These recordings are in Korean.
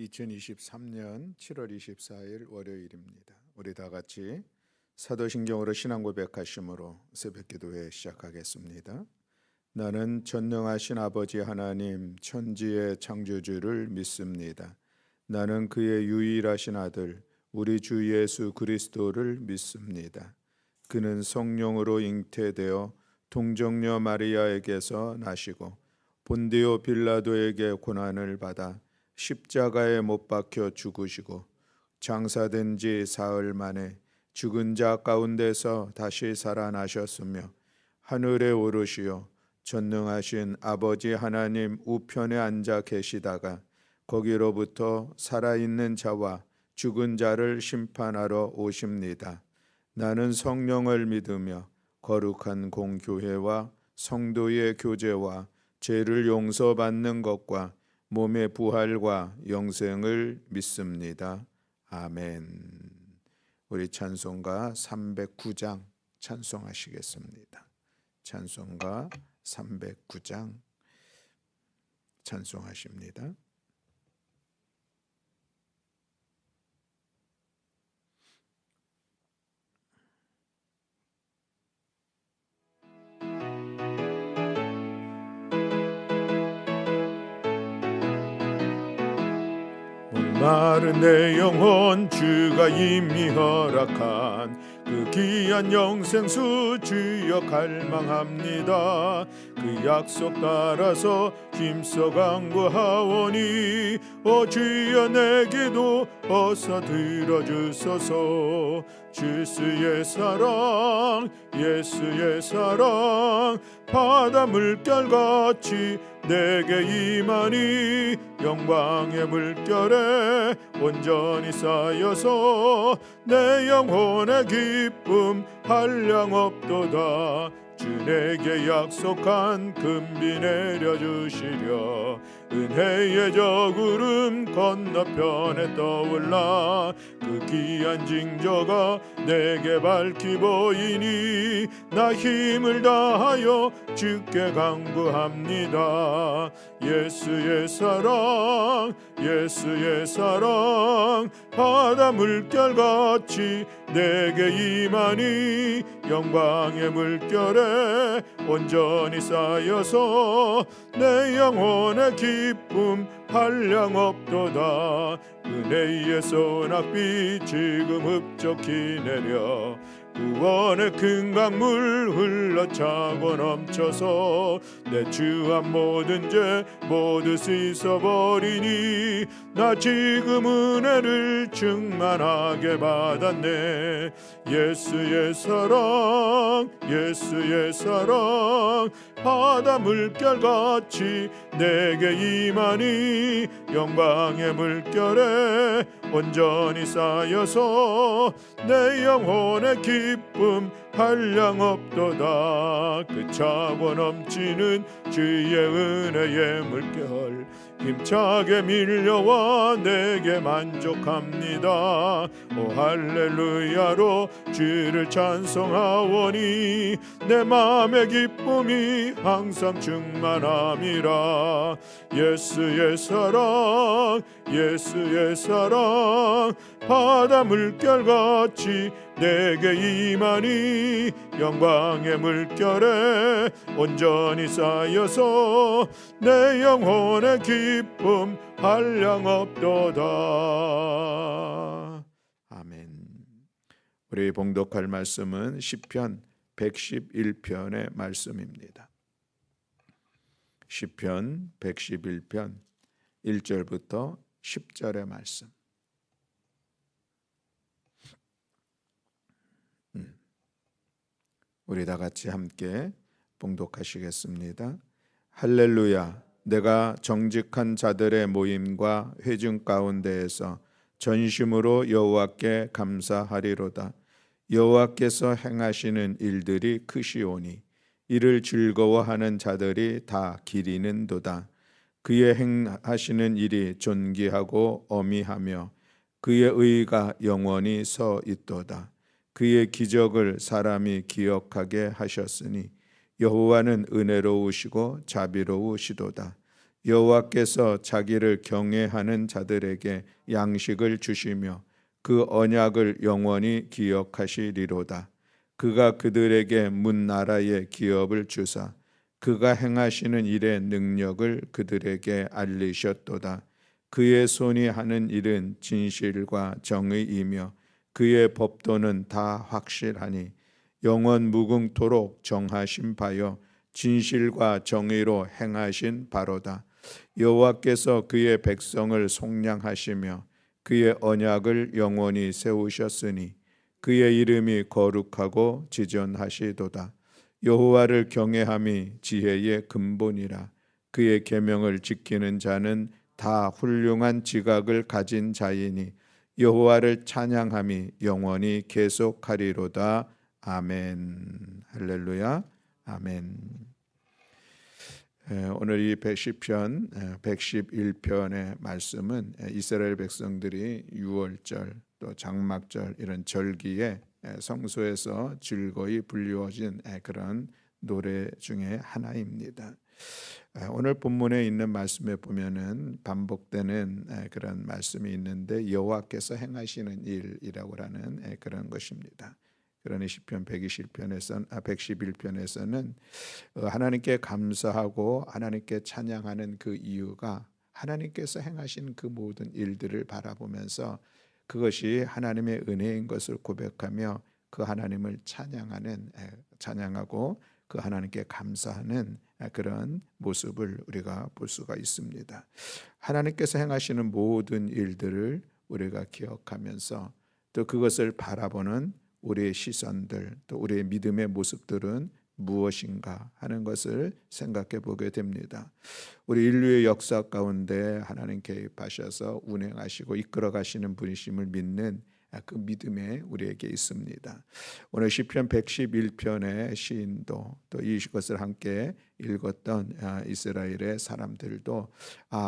2023년 7월 24일 월요일입니다. 우리 다 같이 사도신경으로 신앙 고백하심으로 새벽기도회 시작하겠습니다. 나는 전능하신 아버지 하나님 천지의 창조주를 믿습니다. 나는 그의 유일하신 아들 우리 주 예수 그리스도를 믿습니다. 그는 성령으로 잉태되어 동정녀 마리아에게서 나시고 본디오 빌라도에게 고난을 받아 십자가에 못 박혀 죽으시고 장사된 지 사흘 만에 죽은 자 가운데서 다시 살아나셨으며 하늘에 오르시어 전능하신 아버지 하나님 우편에 앉아 계시다가 거기로부터 살아있는 자와 죽은 자를 심판하러 오십니다. 나는 성령을 믿으며 거룩한 공교회와 성도의 교제와 죄를 용서받는 것과 몸의 부활과 영생을 믿습니다. 아멘. 우리 찬송가 309장 찬송하시겠습니다. 찬송가 309장 찬송하십니다. 마른 내 영혼 주가 이미 허락한 그 귀한 영생수 주여 갈망합니다. 그 약속 따라서 힘써 간구하오니 오 주여 내게도 어서 들어주소서. 주스의 사랑 예수의 사랑 바다 물결같이 내게 임하니 영광의 물결에 온전히 쌓여서 내 영혼의 기쁨 한량없도다. 주 내게 약속한 금비 내려주시려 은혜의 저 구름 건너편에 떠올라 그 귀한 징조가 내게 밝히 보이니 나 힘을 다하여 주께 간구합니다. 예수의 사랑 예수의 사랑 바다 물결같이 내게 임하니 영광의 물결에 온전히 쌓여서 내 영혼의 기쁨 한량없도다. 은혜의 소낙비 지금 흡족히 내려 구원의 큰 강물 흘러차고 넘쳐서 내 주한 모든 죄 모두 씻어버리니 나 지금 은혜를 충만하게 받았네. 예수의 사랑 예수의 사랑 바다 물결같이 내게 임하니 영광의 물결에 온전히 쌓여서 내 영혼의 기쁨 한량없도다. 그 차고 넘치는 주의 은혜의 물결 힘차게 밀려와 내게 만족합니다. 오 할렐루야로 주를 찬송하오니 내 마음의 기쁨이 항상 충만함이라. 예수의 사랑 예수의 사랑 바다 물결같이 내게 임하니 영광의 물결에 온전히 쌓여서 내 영혼의 기쁨 한량없도다. 아멘. 우리 봉독할 말씀은 시편 111편의 말씀입니다. 시편 111편 1절부터 10절의 말씀. 우리 다 같이 함께 봉독하시겠습니다. 할렐루야. 내가 정직한 자들의 모임과 회중 가운데에서 전심으로 여호와께 감사하리로다. 여호와께서 행하시는 일들이 크시오니 이를 즐거워하는 자들이 다 기리는도다. 그의 행하시는 일이 존귀하고 어미하며 그의 의가 영원히 서 있도다. 그의 기적을 사람이 기억하게 하셨으니 여호와는 은혜로우시고 자비로우시도다. 여호와께서 자기를 경외하는 자들에게 양식을 주시며 그 언약을 영원히 기억하시리로다. 그가 그들에게 문 나라의 기업을 주사 그가 행하시는 일의 능력을 그들에게 알리셨도다. 그의 손이 하는 일은 진실과 정의이며 그의 법도는 다 확실하니 영원 무궁토록 정하신 바요 진실과 정의로 행하신 바로다. 여호와께서 그의 백성을 속량하시며 그의 언약을 영원히 세우셨으니 그의 이름이 거룩하고 지존하시도다. 여호와를 경외함이 지혜의 근본이라. 그의 계명을 지키는 자는 다 훌륭한 지각을 가진 자이니 여호와를 찬양함이 영원히 계속하리로다. 아멘. 할렐루야. 아멘. 오늘 이 시편 111편의 말씀은 이스라엘 백성들이 유월절 또 장막절 이런 절기에 성소에서 즐거이 불리워진 그런 노래 중에 하나입니다. 오늘 본문에 있는 말씀에 보면은 반복되는 그런 말씀이 있는데 여호와께서 행하시는 일이라고 하는 그런 것입니다. 그러니 시편 111편에서는 하나님께 감사하고 하나님께 찬양하는 그 이유가 하나님께서 행하신 그 모든 일들을 바라보면서 그것이 하나님의 은혜인 것을 고백하며 그 하나님을 찬양하고 그 하나님께 감사하는 그런 모습을 우리가 볼 수가 있습니다. 하나님께서 행하시는 모든 일들을 우리가 기억하면서 또 그것을 바라보는 우리의 시선들 또 우리의 믿음의 모습들은 무엇인가 하는 것을 생각해 보게 됩니다. 우리 인류의 역사 가운데 하나님 개입하셔서 운행하시고 이끌어 가시는 분이심을 믿는 그 믿음에 우리에게 있습니다. 오늘 시편 111편의 시인도 또 이것을 함께 읽었던 이스라엘의 사람들도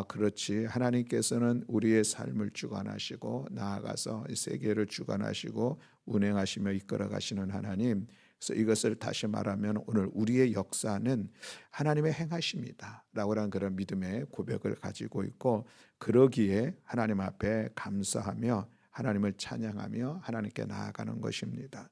그렇지 하나님께서는 우리의 삶을 주관하시고 나아가서 세계를 주관하시고 운행하시며 이끌어 가시는 하나님. 그래서 이것을 다시 말하면 오늘 우리의 역사는 하나님의 행하심이다 라고 하는 그런 믿음의 고백을 가지고 있고 그러기에 하나님 앞에 감사하며 하나님을 찬양하며 하나님께 나아가는 것입니다.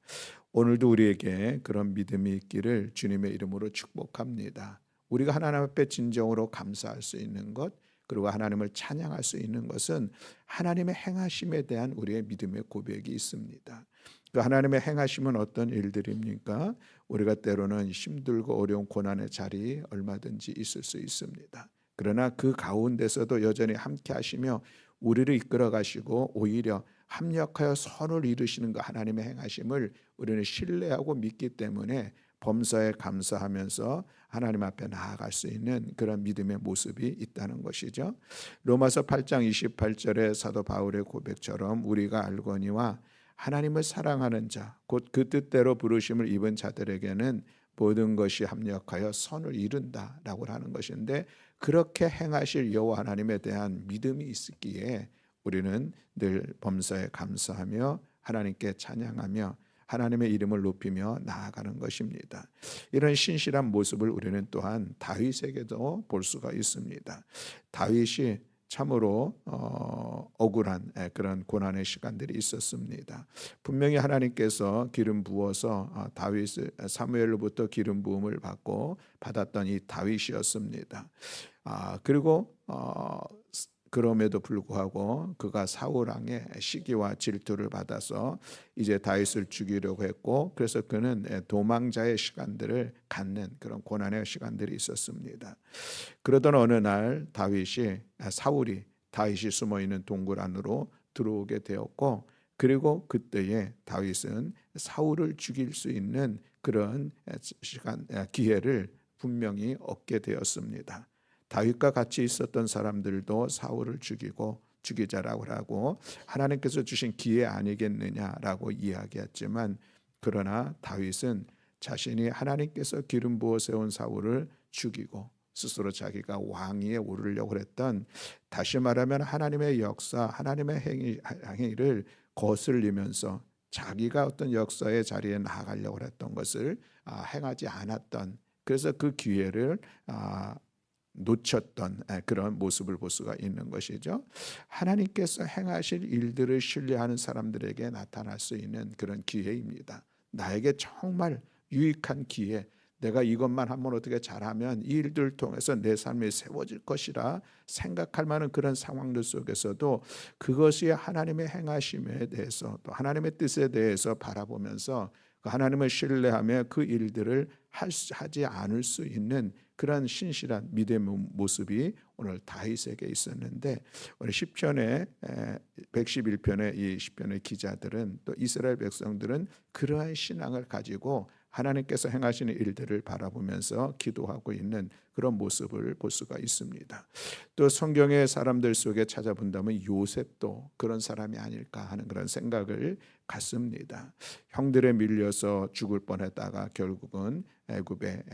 오늘도 우리에게 그런 믿음이 있기를 주님의 이름으로 축복합니다. 우리가 하나님 앞에 진정으로 감사할 수 있는 것 그리고 하나님을 찬양할 수 있는 것은 하나님의 행하심에 대한 우리의 믿음의 고백이 있습니다. 그 하나님의 행하심은 어떤 일들입니까? 우리가 때로는 힘들고 어려운 고난의 자리 얼마든지 있을 수 있습니다. 그러나 그 가운데서도 여전히 함께 하시며 우리를 이끌어 가시고 오히려 합력하여 선을 이루시는 그 하나님의 행하심을 우리는 신뢰하고 믿기 때문에 범사에 감사하면서 하나님 앞에 나아갈 수 있는 그런 믿음의 모습이 있다는 것이죠. 로마서 8장 28절의 사도 바울의 고백처럼 우리가 알거니와 하나님을 사랑하는 자 곧 그 뜻대로 부르심을 입은 자들에게는 모든 것이 합력하여 선을 이룬다라고 하는 것인데 그렇게 행하실 여호와 하나님에 대한 믿음이 있기에 우리는 늘 범사에 감사하며 하나님께 찬양하며 하나님의 이름을 높이며 나아가는 것입니다. 이런 신실한 모습을 우리는 또한 다윗에게도 볼 수가 있습니다. 다윗이 참으로 억울한 그런 고난의 시간들이 있었습니다. 분명히 하나님께서 기름 부어서 다윗을 사무엘로부터 기름 부음을 받았던 이 다윗이었습니다. 그리고 그럼에도 불구하고 그가 사울 왕의 시기와 질투를 받아서 이제 다윗을 죽이려고 했고 그래서 그는 도망자의 시간들을 갖는 그런 고난의 시간들이 있었습니다. 그러던 어느 날 사울이 다윗이 숨어있는 동굴 안으로 들어오게 되었고 그리고 그때에 다윗은 사울을 죽일 수 있는 그런 기회를 분명히 얻게 되었습니다. 다윗과 같이 있었던 사람들도 사울을 죽이자라고 하고 하나님께서 주신 기회 아니겠느냐라고 이야기했지만 그러나 다윗은 자신이 하나님께서 기름 부어 세운 사울을 죽이고 스스로 자기가 왕위에 오르려고 했던 다시 말하면 하나님의 역사 하나님의 행위를 거슬리면서 자기가 어떤 역사의 자리에 나아가려고 했던 것을 행하지 않았던 그래서 그 기회를 놓쳤던 그런 모습을 볼 수가 있는 것이죠. 하나님께서 행하실 일들을 신뢰하는 사람들에게 나타날 수 있는 그런 기회입니다. 나에게 정말 유익한 기회, 내가 이것만 한번 어떻게 잘하면 이 일들을 통해서 내 삶이 세워질 것이라 생각할 만한 그런 상황들 속에서도 그것이 하나님의 행하심에 대해서 또 하나님의 뜻에 대해서 바라보면서 하나님을 신뢰하며 그 일들을 하지 않을 수 있는 그런 신실한 믿음의 모습이 오늘 다윗에게 있었는데, 오늘 시편의 111편의 이 시편의 기자들은 또 이스라엘 백성들은 그러한 신앙을 가지고 하나님께서 행하시는 일들을 바라보면서 기도하고 있는 그런 모습을 볼 수가 있습니다. 또 성경의 사람들 속에 찾아본다면 요셉도 그런 사람이 아닐까 하는 그런 생각을 갖습니다. 형들에 밀려서 죽을 뻔했다가 결국은 애굽의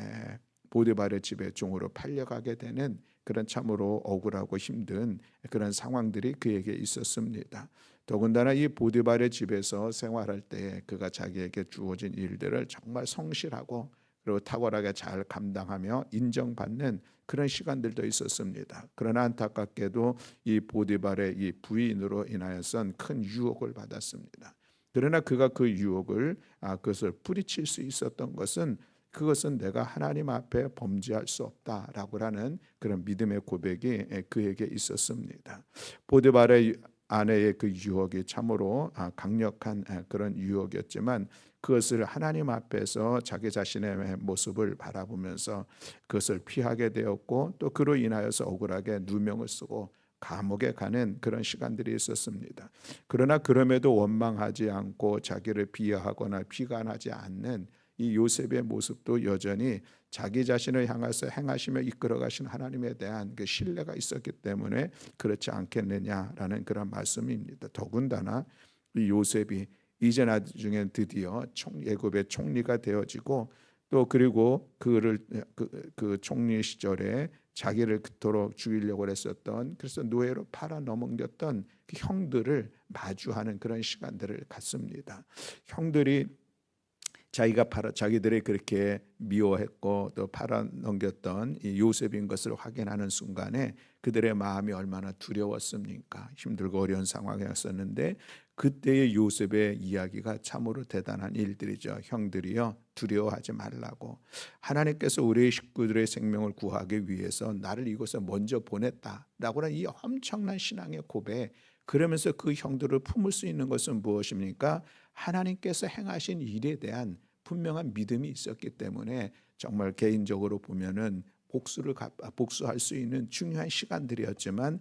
보디발의 집에 종으로 팔려가게 되는 그런 참으로 억울하고 힘든 그런 상황들이 그에게 있었습니다. 더군다나 이 보디발의 집에서 생활할 때 그가 자기에게 주어진 일들을 정말 성실하고 그리고 탁월하게 잘 감당하며 인정받는 그런 시간들도 있었습니다. 그러나 안타깝게도 이 보디발의 이 부인으로 인하여선 큰 유혹을 받았습니다. 그러나 그가 그 유혹을 그것을 뿌리칠 수 있었던 것은 그것은 내가 하나님 앞에 범죄할 수 없다라고 하는 그런 믿음의 고백이 그에게 있었습니다. 보디발의 아내의 그 유혹이 참으로 강력한 그런 유혹이었지만 그것을 하나님 앞에서 자기 자신의 모습을 바라보면서 그것을 피하게 되었고 또 그로 인하여서 억울하게 누명을 쓰고 감옥에 가는 그런 시간들이 있었습니다. 그러나 그럼에도 원망하지 않고 자기를 비하하거나 비관하지 않는 이 요셉의 모습도 여전히 자기 자신을 향해서 행하시며 이끌어 가신 하나님에 대한 그 신뢰가 있었기 때문에 그렇지 않겠느냐라는 그런 말씀입니다. 더군다나 이 요셉이 이제 나중에 드디어 애굽의 총리가 되어지고 또 그리고 그를 그 총리 시절에 자기를 그토록 죽이려고 했었던, 그래서 노예로 팔아 넘겼던 그 형들을 마주하는 그런 시간들을 갖습니다. 형들이 자기들이 그렇게 미워했고 또 팔아넘겼던 이 요셉인 것을 확인하는 순간에 그들의 마음이 얼마나 두려웠습니까? 힘들고 어려운 상황이었었는데 그때의 요셉의 이야기가 참으로 대단한 일들이죠. 형들이여 두려워하지 말라고, 하나님께서 우리의 식구들의 생명을 구하기 위해서 나를 이곳에 먼저 보냈다라고 하는 이 엄청난 신앙의 고백, 그러면서 그 형들을 품을 수 있는 것은 무엇입니까? 하나님께서 행하신 일에 대한 분명한 믿음이 있었기 때문에 정말 개인적으로 보면은 복수할 수 있는 중요한 시간들이었지만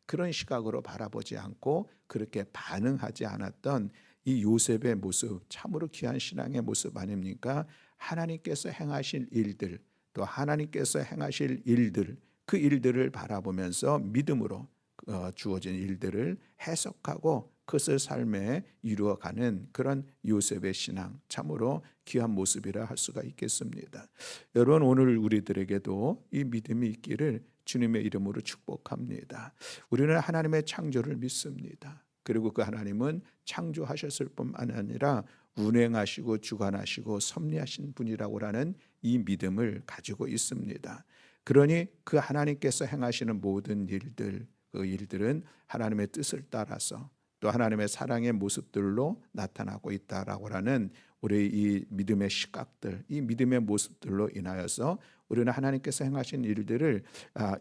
그런 시각으로 바라보지 않고 그렇게 반응하지 않았던 이 요셉의 모습, 참으로 귀한 신앙의 모습 아닙니까? 하나님께서 행하실 일들, 또 하나님께서 행하실 일들, 그 일들을 바라보면서 믿음으로 주어진 일들을 해석하고 그것을 삶에 이루어가는 그런 요셉의 신앙, 참으로 귀한 모습이라 할 수가 있겠습니다. 여러분, 오늘 우리들에게도 이 믿음이 있기를 주님의 이름으로 축복합니다. 우리는 하나님의 창조를 믿습니다. 그리고 그 하나님은 창조하셨을 뿐만 아니라 운행하시고 주관하시고 섭리하신 분이라고 하는 이 믿음을 가지고 있습니다. 그러니 그 하나님께서 행하시는 모든 일들, 그 일들은 하나님의 뜻을 따라서 또 하나님의 사랑의 모습들로 나타나고 있다라고 하는 우리 이 믿음의 시각들, 이 믿음의 모습들로 인하여서 우리는 하나님께서 행하신 일들을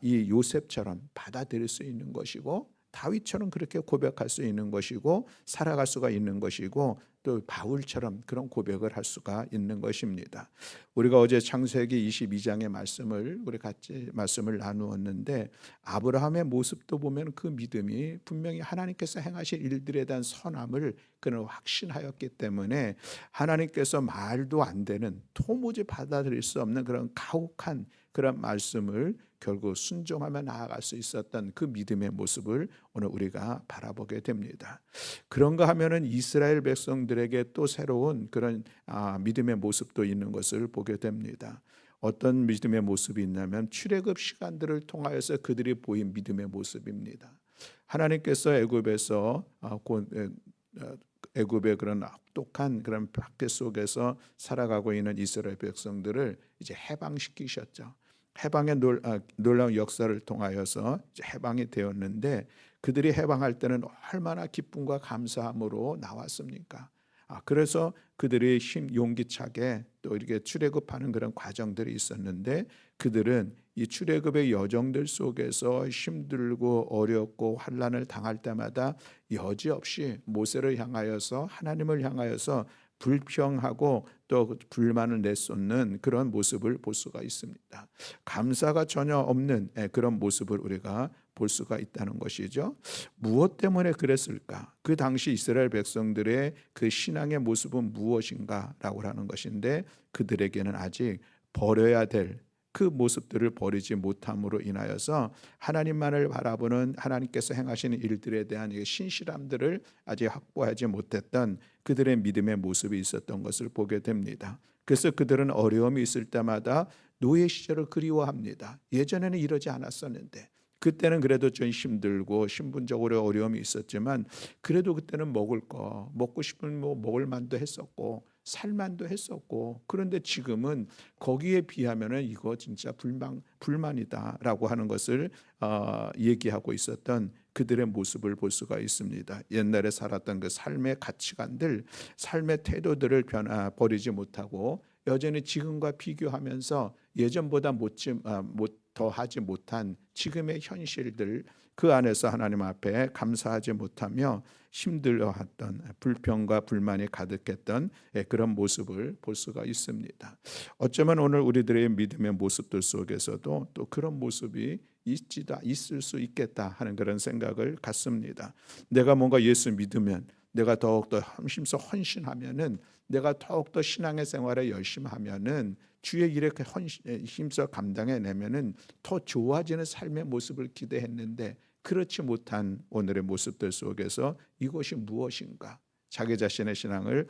이 요셉처럼 받아들일 수 있는 것이고 다윗처럼 그렇게 고백할 수 있는 것이고 살아갈 수가 있는 것이고 또 바울처럼 그런 고백을 할 수가 있는 것입니다. 우리가 어제 창세기 22장의 우리 같이 말씀을 나누었는데 아브라함의 모습도 보면 그 믿음이 분명히 하나님께서 행하실 일들에 대한 선함을 그는 확신하였기 때문에 하나님께서 말도 안 되는 도무지 받아들일 수 없는 그런 가혹한 그런 말씀을 결국 순종하며 나아갈 수 있었던 그 믿음의 모습을 오늘 우리가 바라보게 됩니다. 그런가 하면은 이스라엘 백성들에게 또 새로운 그런 믿음의 모습도 있는 것을 보게 됩니다. 어떤 믿음의 모습이 있냐면 출애굽 시간들을 통하여서 그들이 보인 믿음의 모습입니다. 하나님께서 애굽의 그런 악독한 그런 박해 속에서 살아가고 있는 이스라엘 백성들을 이제 해방시키셨죠. 해방의 놀라운 역사를 통하여서 이제 해방이 되었는데 그들이 해방할 때는 얼마나 기쁨과 감사함으로 나왔습니까? 그래서 그들이 용기차게 또 이렇게 출애굽하는 그런 과정들이 있었는데 그들은 이 출애굽의 여정들 속에서 힘들고 어렵고 환난을 당할 때마다 여지없이 모세를 향하여서 하나님을 향하여서 불평하고 또 불만을 내쏟는 그런 모습을 볼 수가 있습니다. 감사가 전혀 없는 그런 모습을 우리가 볼 수가 있다는 것이죠. 무엇 때문에 그랬을까? 그 당시 이스라엘 백성들의 그 신앙의 모습은 무엇인가라고 하는 것인데 그들에게는 아직 버려야 될 그 모습들을 버리지 못함으로 인하여서 하나님만을 바라보는 하나님께서 행하시는 일들에 대한 신실함들을 아직 확보하지 못했던 그들의 믿음의 모습이 있었던 것을 보게 됩니다. 그래서 그들은 어려움이 있을 때마다 노예 시절을 그리워합니다. 예전에는 이러지 않았었는데 그때는 그래도 좀 힘들고 신분적으로 어려움이 있었지만 그래도 그때는 먹고 싶은 먹을 만도 했었고 살 만도 했었고 그런데 지금은 거기에 비하면은 이거 진짜 불만이다라고 하는 것을 얘기하고 있었던 그들의 모습을 볼 수가 있습니다. 옛날에 살았던 그 삶의 가치관들, 삶의 태도들을 버리지 못하고 여전히 지금과 비교하면서 예전보다 더하지 못한 지금의 현실들 그 안에서 하나님 앞에 감사하지 못하며 힘들어했던 불평과 불만이 가득했던 그런 모습을 볼 수가 있습니다. 어쩌면 오늘 우리들의 믿음의 모습들 속에서도 또 그런 모습이 있을 수 있겠다 하는 그런 생각을 갖습니다. 내가 뭔가 예수 믿으면 내가 더욱더 힘써 헌신하면은 내가 더욱더 신앙의 생활에 열심히 하면은 주의 일에 힘써 감당해내면은 더 좋아지는 삶의 모습을 기대했는데 그렇지 못한 오늘의 모습들 속에서 이것이 무엇인가? 자기 자신의 신앙을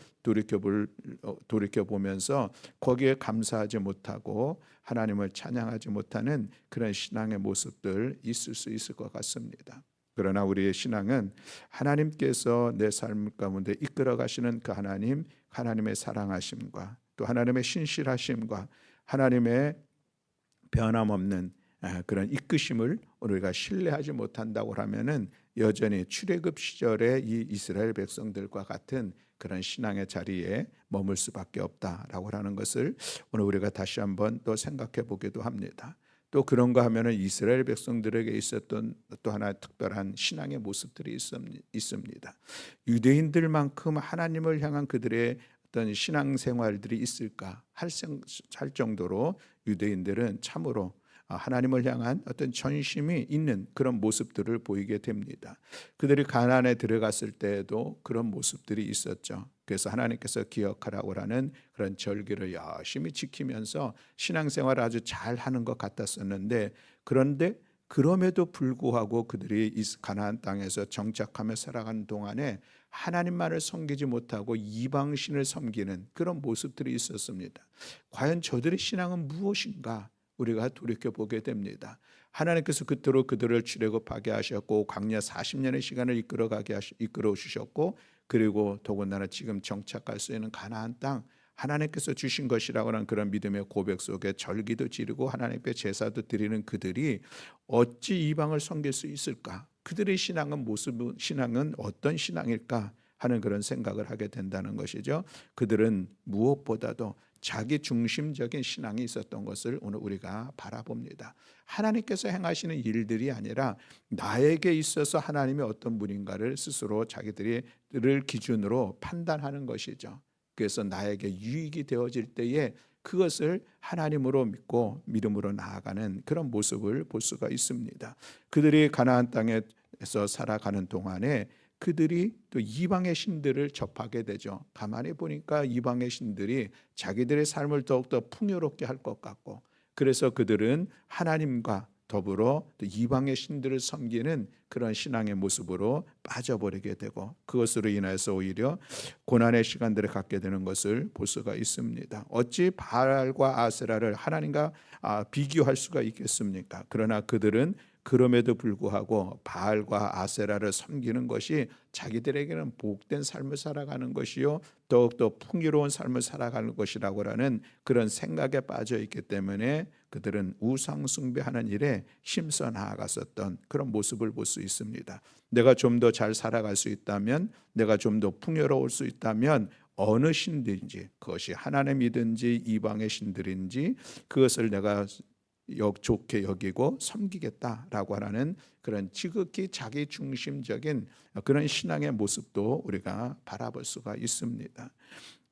돌이켜보면서 거기에 감사하지 못하고 하나님을 찬양하지 못하는 그런 신앙의 모습들 있을 수 있을 것 같습니다. 그러나 우리의 신앙은 하나님께서 내 삶 가운데 이끌어 가시는 그 하나님의 사랑하심과 또 하나님의 신실하심과 하나님의 변함없는 그런 이끄심을 우리가 신뢰하지 못한다고 하면은 여전히 출애굽 시절의 이 이스라엘 백성들과 같은 그런 신앙의 자리에 머물 수밖에 없다라고 하는 것을 오늘 우리가 다시 한번 또 생각해 보기도 합니다. 또 그런가 하면은 이스라엘 백성들에게 있었던 또 하나의 특별한 신앙의 모습들이 있습니다. 유대인들만큼 하나님을 향한 그들의 어떤 신앙생활들이 있을까 할 정도로 유대인들은 참으로 하나님을 향한 어떤 전심이 있는 그런 모습들을 보이게 됩니다. 그들이 가나안에 들어갔을 때에도 그런 모습들이 있었죠. 그래서 하나님께서 기억하라고 하는 그런 절기를 열심히 지키면서 신앙생활을 아주 잘하는 것 같았었는데 그런데 그럼에도 불구하고 그들이 가나안 땅에서 정착하며 살아가는 동안에 하나님만을 섬기지 못하고 이방신을 섬기는 그런 모습들이 있었습니다. 과연 저들의 신앙은 무엇인가? 우리가 돌이켜보게 됩니다. 하나님께서 그토록 그들을 출애굽하게 하셨고 광야 40년의 시간을 이끌어 주셨고 그리고 더군다나 지금 정착할 수 있는 가나안 땅 하나님께서 주신 것이라고 하는 그런 믿음의 고백 속에 절기도 지르고 하나님께 제사도 드리는 그들이 어찌 이방을 섬길 수 있을까? 그들의 신앙은 어떤 신앙일까 하는 그런 생각을 하게 된다는 것이죠. 그들은 무엇보다도 자기 중심적인 신앙이 있었던 것을 오늘 우리가 바라봅니다. 하나님께서 행하시는 일들이 아니라 나에게 있어서 하나님이 어떤 분인가를 스스로 자기들을 기준으로 판단하는 것이죠. 그래서 나에게 유익이 되어질 때에 그것을 하나님으로 믿고 믿음으로 나아가는 그런 모습을 볼 수가 있습니다. 그들이 가나안 땅에서 살아가는 동안에 그들이 또 이방의 신들을 접하게 되죠. 가만히 보니까 이방의 신들이 자기들의 삶을 더욱더 풍요롭게 할 것 같고 그래서 그들은 하나님과 더불어 또 이방의 신들을 섬기는 그런 신앙의 모습으로 빠져버리게 되고 그것으로 인해서 오히려 고난의 시간들을 갖게 되는 것을 볼 수가 있습니다. 어찌 바알과 아세라를 하나님과 비교할 수가 있겠습니까? 그러나 그들은 그럼에도 불구하고 바알과 아세라를 섬기는 것이 자기들에게는 복된 삶을 살아가는 것이요 더욱더 풍요로운 삶을 살아가는 것이라고 하는 그런 생각에 빠져 있기 때문에 그들은 우상 숭배하는 일에 힘써 나아갔었던 그런 모습을 볼 수 있습니다. 내가 좀 더 잘 살아갈 수 있다면, 내가 좀 더 풍요로울 수 있다면 어느 신들인지, 그것이 하나님이든지 이방의 신들인지 그것을 내가 좋게 여기고 섬기겠다라고 하는 그런 지극히 자기 중심적인 그런 신앙의 모습도 우리가 바라볼 수가 있습니다.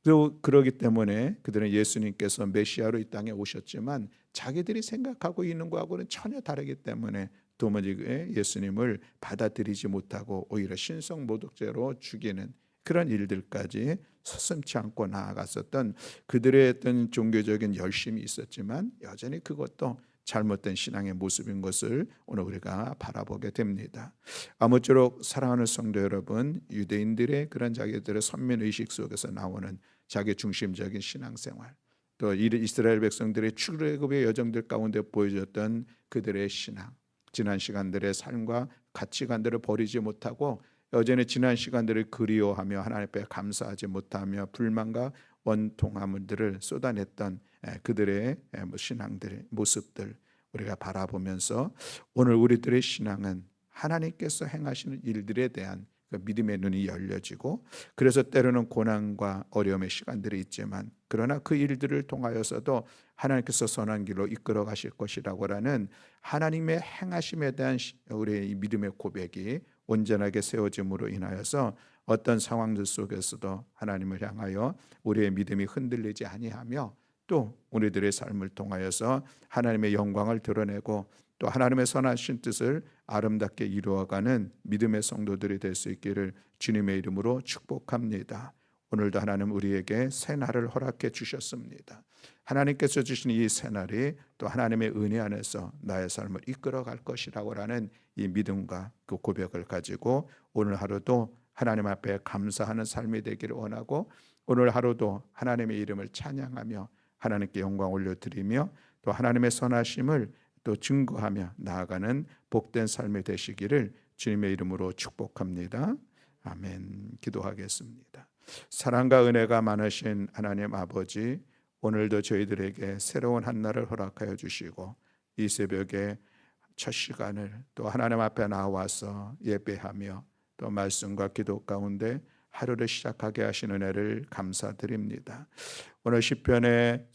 또 그러기 때문에 그들은 예수님께서 메시아로 이 땅에 오셨지만 자기들이 생각하고 있는 것하고는 전혀 다르기 때문에 도무지 예수님을 받아들이지 못하고 오히려 신성모독죄로 죽이는 그런 일들까지 서슴지 않고 나아갔었던 그들의 어떤 종교적인 열심이 있었지만 여전히 그것도 잘못된 신앙의 모습인 것을 오늘 우리가 바라보게 됩니다. 아무쪼록 사랑하는 성도 여러분, 유대인들의 그런 자기들의 선민의식 속에서 나오는 자기 중심적인 신앙생활, 또 이스라엘 백성들의 출애굽의 여정들 가운데 보여줬던 그들의 신앙, 지난 시간들의 삶과 가치관들을 버리지 못하고 여전히 지난 시간들을 그리워하며 하나님 앞에 감사하지 못하며 불만과 원통함들을 쏟아냈던 그들의 신앙들의 모습들 우리가 바라보면서 오늘 우리들의 신앙은 하나님께서 행하시는 일들에 대한 그 믿음의 눈이 열려지고, 그래서 때로는 고난과 어려움의 시간들이 있지만 그러나 그 일들을 통하여서도 하나님께서 선한 길로 이끌어 가실 것이라고 하는 하나님의 행하심에 대한 우리의 믿음의 고백이 온전하게 세워짐으로 인하여서 어떤 상황들 속에서도 하나님을 향하여 우리의 믿음이 흔들리지 아니하며 또 우리들의 삶을 통하여서 하나님의 영광을 드러내고 또 하나님의 선하신 뜻을 아름답게 이루어가는 믿음의 성도들이 될 수 있기를 주님의 이름으로 축복합니다. 오늘도 하나님 우리에게 새 날을 허락해 주셨습니다. 하나님께서 주신 이 새 날이 또 하나님의 은혜 안에서 나의 삶을 이끌어 갈 것이라고 하는 이 믿음과 그 고백을 가지고 오늘 하루도 하나님 앞에 감사하는 삶이 되기를 원하고, 오늘 하루도 하나님의 이름을 찬양하며 하나님께 영광 올려드리며 또 하나님의 선하심을 또 증거하며 나아가는 복된 삶이 되시기를 주님의 이름으로 축복합니다. 아멘. 기도하겠습니다. 사랑과 은혜가 많으신 하나님 아버지, 오늘도 저희들에게 새로운 한 날을 허락하여 주시고 이 새벽에 첫 시간을 또 하나님 앞에 나와서 예배하며 또 말씀과 기도 가운데 하루를 시작하게 하신 은혜를 감사드립니다. 오늘 시편의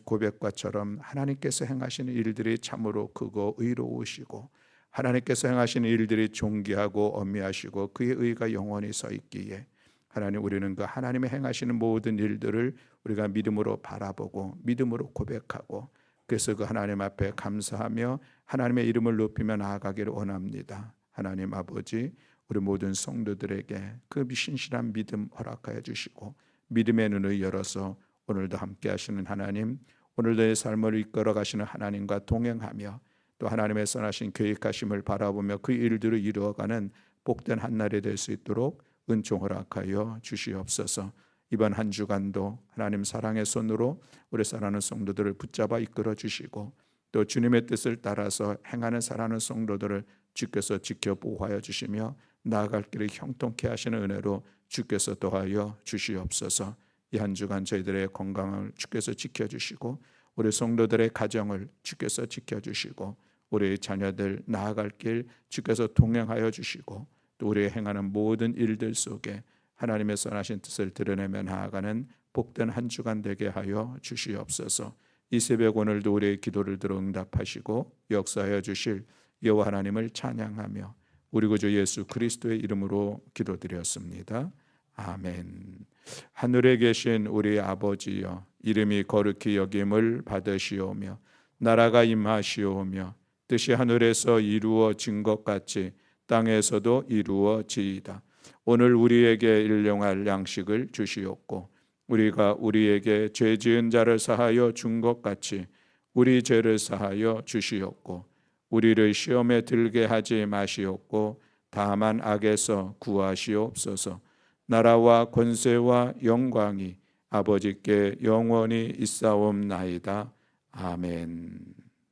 고백과처럼 하나님께서 행하시는 일들이 참으로 크고 의로우시고 하나님께서 행하시는 일들이 존귀하고 엄미하시고 그의 의가 영원히 서 있기에 하나님, 우리는 그 하나님의 행하시는 모든 일들을 우리가 믿음으로 바라보고 믿음으로 고백하고 그래서 그 하나님 앞에 감사하며 하나님의 이름을 높이며 나아가기를 원합니다. 하나님 아버지, 우리 모든 성도들에게 그 신실한 믿음 허락하여 주시고 믿음의 눈을 열어서 오늘도 함께 하시는 하나님, 오늘도 내 삶을 이끌어 가시는 하나님과 동행하며 또 하나님의 선하신 계획하심을 바라보며 그 일들을 이루어가는 복된 한 날이 될 수 있도록 은총 허락하여 주시옵소서. 이번 한 주간도 하나님 사랑의 손으로 우리 사랑하는 성도들을 붙잡아 이끌어 주시고 또 주님의 뜻을 따라서 행하는 사랑하는 성도들을 주께서 지켜 보호하여 주시며 나아갈 길을 형통케 하시는 은혜로 주께서 도와여 주시옵소서. 이 한 주간 저희들의 건강을 주께서 지켜주시고 우리 성도들의 가정을 주께서 지켜주시고 우리 자녀들 나아갈 길 주께서 동행하여 주시고 또 우리의 행하는 모든 일들 속에 하나님의 선하신 뜻을 드러내며 나아가는 복된 한 주간 되게 하여 주시옵소서. 이 새벽 오늘도 우리의 기도를 들어 응답하시고 역사하여 주실 여호와 하나님을 찬양하며 우리 구주 예수 그리스도의 이름으로 기도드렸습니다. 아멘. 하늘에 계신 우리 아버지여, 이름이 거룩히 여김을 받으시오며 나라가 임하시오며 뜻이 하늘에서 이루어진 것 같이 땅에서도 이루어지이다. 오늘 우리에게 일용할 양식을 주시옵고 우리가 우리에게 죄 지은 자를 사하여 준 것 같이 우리 죄를 사하여 주시옵고 우리를 시험에 들게 하지 마시옵고 다만 악에서 구하시옵소서. 나라와 권세와 영광이 아버지께 영원히 있사옵나이다. 아멘.